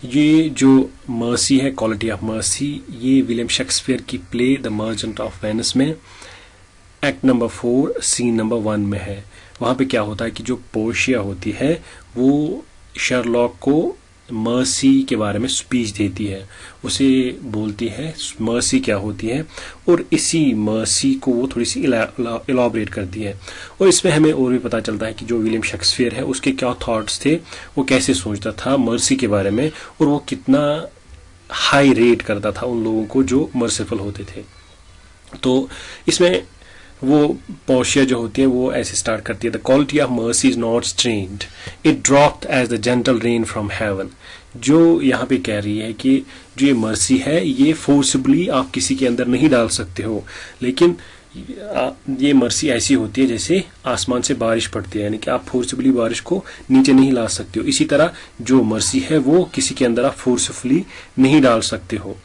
ये जो मर्सी है, क्वालिटी ऑफ मर्सी, ये विलियम शेक्सपियर की play the merchant of Venice में एक्ट नंबर 4 सीन नंबर 1 में है। वहां पे क्या होता है कि जो पोर्शिया होती है वो शर्लॉक को मर्सी के बारे में स्पीच देती है, उसे बोलती है मर्सी क्या होती है, और इसी मर्सी को वो थोड़ी सी इलाबरेट करती है। और इसमें हमें और भी पता चलता है कि जो विलियम शेक्सपियर है उसके क्या थॉट्स थे, वो कैसे सोचता था मर्सी के बारे में, और वो कितना हाई रेट करता था उन लोगों को जो मर्सीफुल होते थे। तो इसमें वो पोर्शिया जो होती है वो ऐसे स्टार्ट करती है, the quality of mercy is not strained, it dropped as the gentle rain from heaven. जो यहाँ पे कह रही है कि जो ये मर्सी है ये फोर्सिबली आप किसी के अंदर नहीं डाल सकते हो, लेकिन ये मर्सी ऐसी होती है जैसे आसमान से बारिश पड़ती है, यानी कि आप फोर्सिबली बारिश को नीचे नहीं ला सकते हो। इसी तरह जो मर्सी है वो किसी के अंदर आप फोर्सफुली नहीं डाल सकते हो।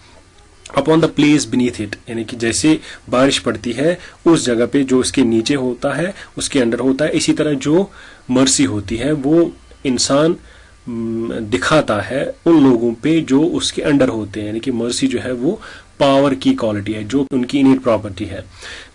Upon the place beneath it, यानी कि जैसे बारिश पड़ती है उस जगह पे जो उसके नीचे होता है उसके अंडर होता है, इसी तरह जो मर्सी होती है वो इंसान दिखाता है उन लोगों पे जो उसके अंडर होते हैं, यानी कि मर्सी जो है वो पावर की क्वालिटी है, जो उनकी इनहेरेंट प्रॉपर्टी है।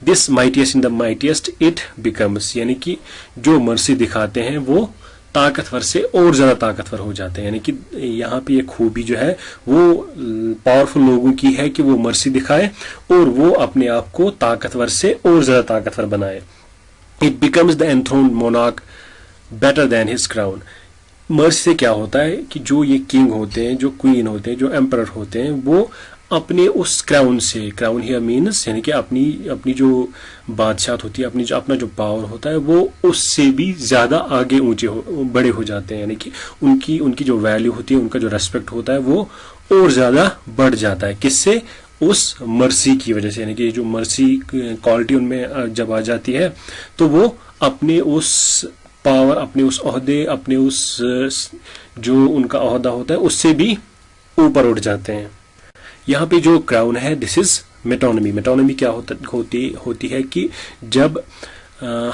This mightiest in the mightiest it becomes, यानी कि जो मर्सी दिखाते हैं वो ताकतवर से और ज्यादा ताकतवर हो जाते हैं। यानी कि यहाँ पे ये खूबी जो है वो पावरफुल लोगों की है कि वो मर्सी दिखाए और वो अपने आप को ताकतवर से और ज्यादा ताकतवर बनाए। It becomes the enthroned monarch better than his crown. Mercy से क्या होता है कि जो ये किंग होते हैं, जो क्वीन होते हैं, जो एम्परर होते हैं, वो अपने उस क्राउन से, क्राउन हियर मीन्स यानी कि अपनी जो बादशाह होती है, अपना जो पावर होता है वो उससे भी ज्यादा आगे ऊंचे बड़े हो जाते हैं। यानी कि उनकी जो वैल्यू होती है, उनका जो रेस्पेक्ट होता है वो और ज्यादा बढ़ जाता है। किससे? उस मर्सी की वजह से। यानी कि जो मर्सी क्वालिटी उनमें जब आ जाती है तो वो अपने उस पावर, अपने उस ओहदे, अपने उस जो उनका ओहदा होता है उससे भी ऊपर उठ जाते हैं। यहाँ पे जो क्राउन है दिस इज मेटोनमी। मेटोनमी क्या होती है कि जब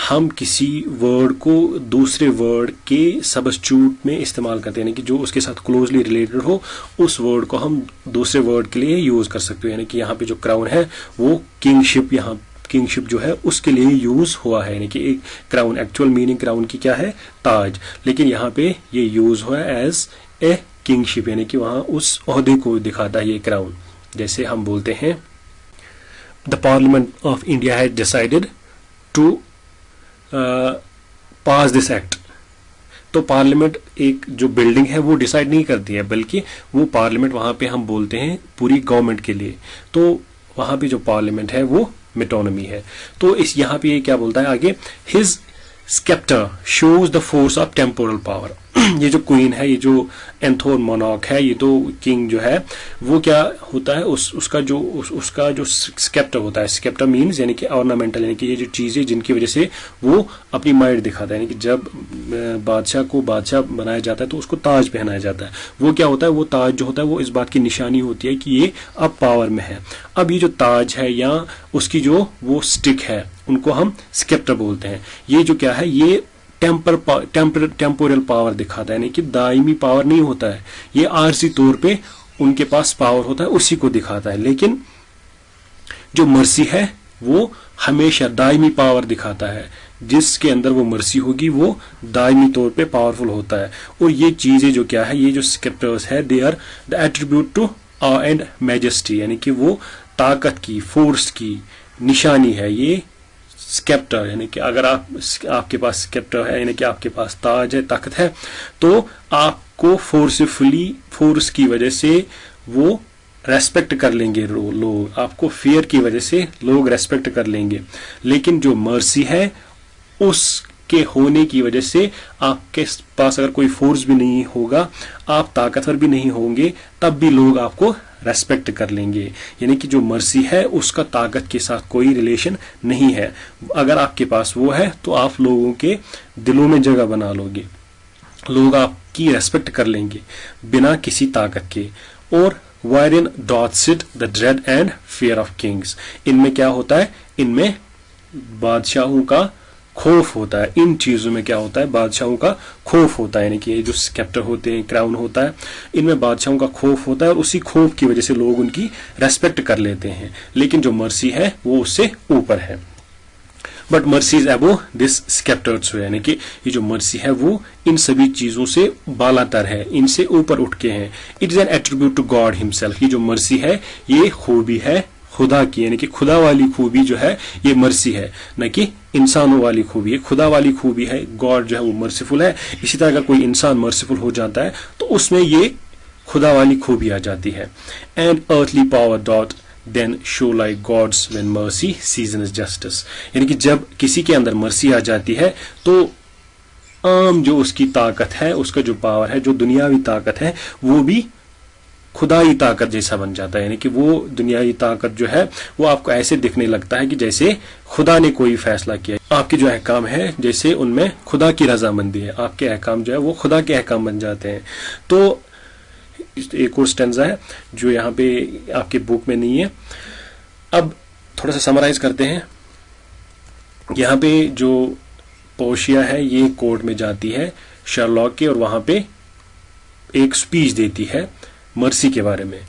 हम किसी वर्ड को दूसरे वर्ड के सबस्टिट्यूट में इस्तेमाल करते हैं, यानी कि जो उसके साथ क्लोजली रिलेटेड हो उस वर्ड को हम दूसरे वर्ड के लिए यूज कर सकते हो। यानी कि यहाँ पे जो क्राउन है वो किंगशिप, यहाँ किंगशिप जो है उसके लिए यूज हुआ है। यानी कि एक क्राउन, एक्चुअल मीनिंग क्राउन की क्या है? ताज, लेकिन यहाँ पे ये यूज हुआ है एज ए किंगशिप, यानी कि वहां उस ओहदे को दिखाता है ये क्राउन। जैसे हम बोलते हैं the Parliament of India has decided to pass this act. तो पार्लियामेंट एक जो बिल्डिंग है वो डिसाइड नहीं करती है, बल्कि वो पार्लियामेंट वहां पे हम बोलते हैं पूरी गवर्नमेंट के लिए। तो वहां पे जो पार्लियामेंट है वो मेटोनमी है। तो इस यहाँ पे ये क्या बोलता है आगे, his sceptre shows the force of temporal power. ये जो क्वीन है, ये जो एंथोन मोनार्क है, ये तो किंग जो है वो क्या होता है, उसका जो स्केप्टर होता है। स्केप्टर मीन्स यानी कि ऑर्नामेंटल, यानी कि ये जो चीजें जिनकी वजह से वो अपनी माइट दिखाता है। यानी कि जब बादशाह को बादशाह बनाया जाता है तो उसको ताज पहनाया जाता है। वो क्या होता है, वो ताज जो होता है वो इस बात की निशानी होती है कि ये अब पावर में है। अब ये जो ताज है या उसकी जो वो स्टिक है उनको हम स्केप्टर बोलते हैं। ये जो क्या है, ये टेम्पोरल पावर दिखाता है, यानी कि दायमी पावर नहीं होता है, ये आरजी तौर पे उनके पास पावर होता है उसी को दिखाता है। लेकिन जो मर्सी है वो हमेशा दायमी पावर दिखाता है, जिसके अंदर वो मर्सी होगी वो दायमी तौर पे पावरफुल होता है। और ये चीजें जो क्या है, ये जो स्क्रिप्टर्स है they are the attribute to awe and majesty, यानी कि वो ताकत की, फोर्स की निशानी है ये स्केप्टर। यानी कि अगर आपके पास स्केप्टर है, यानी कि आपके पास ताज है, ताकत है, तो आपको फोर्स की वजह से वो रेस्पेक्ट कर लेंगे लोग, आपको फियर की वजह से लोग रेस्पेक्ट कर लेंगे। लेकिन जो मर्सी है उसके होने की वजह से आपके पास अगर कोई फोर्स भी नहीं होगा, आप ताकतवर भी नहीं होंगे, तब भी लोग आपको रेस्पेक्ट कर लेंगे। यानी कि जो मर्सी है उसका ताकत के साथ कोई रिलेशन नहीं है। अगर आपके पास वो है तो आप लोगों के दिलों में जगह बना लोगे, लोग आपकी रेस्पेक्ट कर लेंगे बिना किसी ताकत के। और wherein doth sit the dread and fear of kings, इनमें क्या होता है, इनमें बादशाहों का खौफ होता है। इन चीजों में क्या होता है, बादशाहों का खौफ होता है, यानी कि ये जो स्केप्टर होते हैं, क्राउन होता है, इनमें बादशाहों का खौफ होता है और उसी खौफ की वजह से लोग उनकी रेस्पेक्ट कर लेते हैं। लेकिन जो मर्सी है वो उससे ऊपर है। But mercy is above this sceptres, यानी कि ये जो मर्सी है वो इन सभी चीजों से बालातर है, इनसे ऊपर उठ के हैं। It is an attribute to God himself. ये जो मर्सी है ये खूबी है खुदा की, यानी कि खुदा वाली खूबी जो है ये मर्सी है, न कि इंसानों वाली खूबी है। खुदा वाली खूबी है, गॉड जो है वो मर्सीफुल है। इसी तरह अगर कोई इंसान मर्सीफुल हो जाता है तो उसमें ये खुदा वाली खूबी आ जाती है। And earthly power doth then show like God's when mercy seasons justice, यानी कि जब किसी के अंदर मर्सी आ जाती है तो आम जो उसकी ताकत है, उसका जो पावर है, जो दुनियावी ताकत है, वो भी खुदाई ताकत जैसा बन जाता है। यानी कि वो दुनियावी ताकत जो है वो आपको ऐसे दिखने लगता है कि जैसे खुदा ने कोई फैसला किया। आपके जो अहकाम है जैसे उनमें खुदा की रजामंदी है, आपके अहकाम जो है वो खुदा के अहकाम बन जाते हैं। तो एक और स्टेंजा है जो यहाँ पे आपके बुक में नहीं है। अब थोड़ा सा समराइज करते हैं। यहाँ पे जो पोर्शिया है ये कोर्ट में जाती है शर्लॉक के, और वहां पे एक स्पीच देती है मर्सी के बारे में।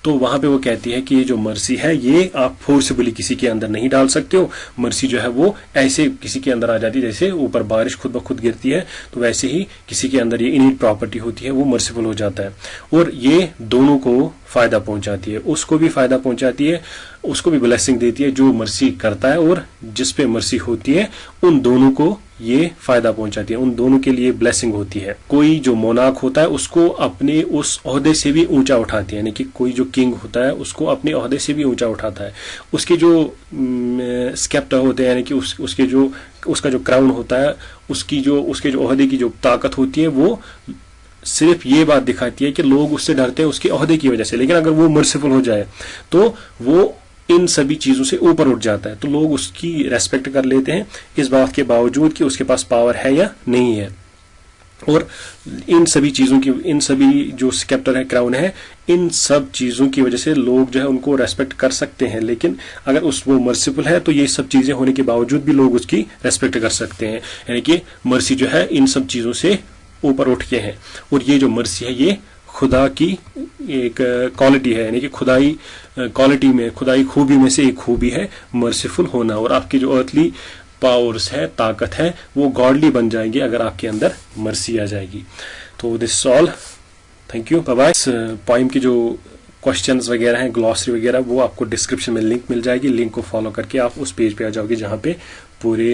तो वहां पे वो कहती है कि ये जो मर्सी है ये आप फोर्सिबली किसी के अंदर नहीं डाल सकते हो। मर्सी जो है वो ऐसे किसी के अंदर आ जाती है जैसे ऊपर बारिश खुद ब खुद गिरती है, तो वैसे ही किसी के अंदर ये इनीट प्रॉपर्टी होती है, वो मर्सीफुल हो जाता है। और ये दोनों को फायदा पहुंचाती है, उसको भी फायदा पहुंचाती है, उसको भी ब्लेसिंग देती है जो मर्सी करता है, और जिस पे मर्सी होती है उन दोनों को ये फायदा पहुंचाती है, उन दोनों के लिए ब्लेसिंग होती है। कोई जो मोनार्क होता है उसको अपने उस ओहदे से भी ऊंचा उठाती है, यानी कि कोई जो किंग होता है उसको अपने ओहदे से भी ऊंचा उठाता है। उसके जो स्केप्टर होते हैं, यानी कि उसका जो क्राउन होता है, उसके जो ओहदे की जो ताकत होती है, वो सिर्फ ये बात दिखाती है कि लोग उससे डरते हैं उसके ओहदे की वजह से। लेकिन अगर वो मर्सीफुल हो जाए तो वो इन सभी चीजों से ऊपर उठ जाता है, तो लोग उसकी रेस्पेक्ट कर लेते हैं इस बात के बावजूद कि उसके पास पावर है या नहीं है। और इन सभी जो स्केप्टर है, क्राउन है, इन सब चीजों की वजह से लोग जो है उनको रेस्पेक्ट कर सकते हैं। लेकिन अगर वो मर्सीफुल है तो ये सब चीजें होने के बावजूद भी लोग उसकी रेस्पेक्ट कर सकते हैं, यानी कि मर्सी जो है इन सब चीजों से ऊपर उठ के है। और ये जो मर्सी है ये खुदा की एक क्वालिटी है, यानी कि खुदाई क्वालिटी में, खुदाई खूबी में से एक खूबी है मर्सीफुल होना। और आपकी जो अर्थली पावर्स है, ताकत है, वो गॉडली बन जाएंगे अगर आपके अंदर मर्सी आ जाएगी। तो this all, thank you, bye bye. इस पोइम की जो क्वेश्चंस वगैरह हैं, ग्लॉसरी वगैरह, वो आपको डिस्क्रिप्शन में लिंक मिल जाएगी। लिंक को फॉलो करके आप उस पेज पे आ जाओगे जहां पे पूरे